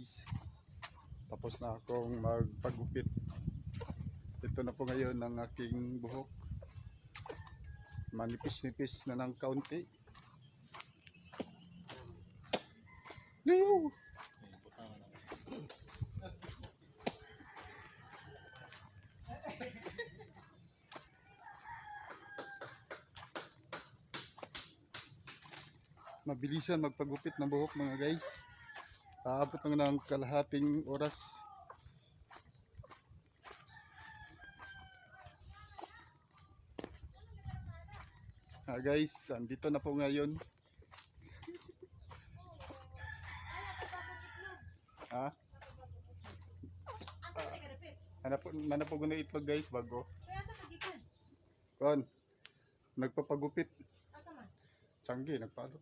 guys, tapos na akong magpagupit. Ito na po ngayon ang aking buhok. Manipis-nipis na ng kaunti. Leo! Mabilisan magpagupit ng buhok mga guys. Aabot lang ng kalahating oras. Guys, andito na po ngayon. Ha? Mana po guna itlog guys bago. Kon. Nagpapagupit. Sanggi nagpalo.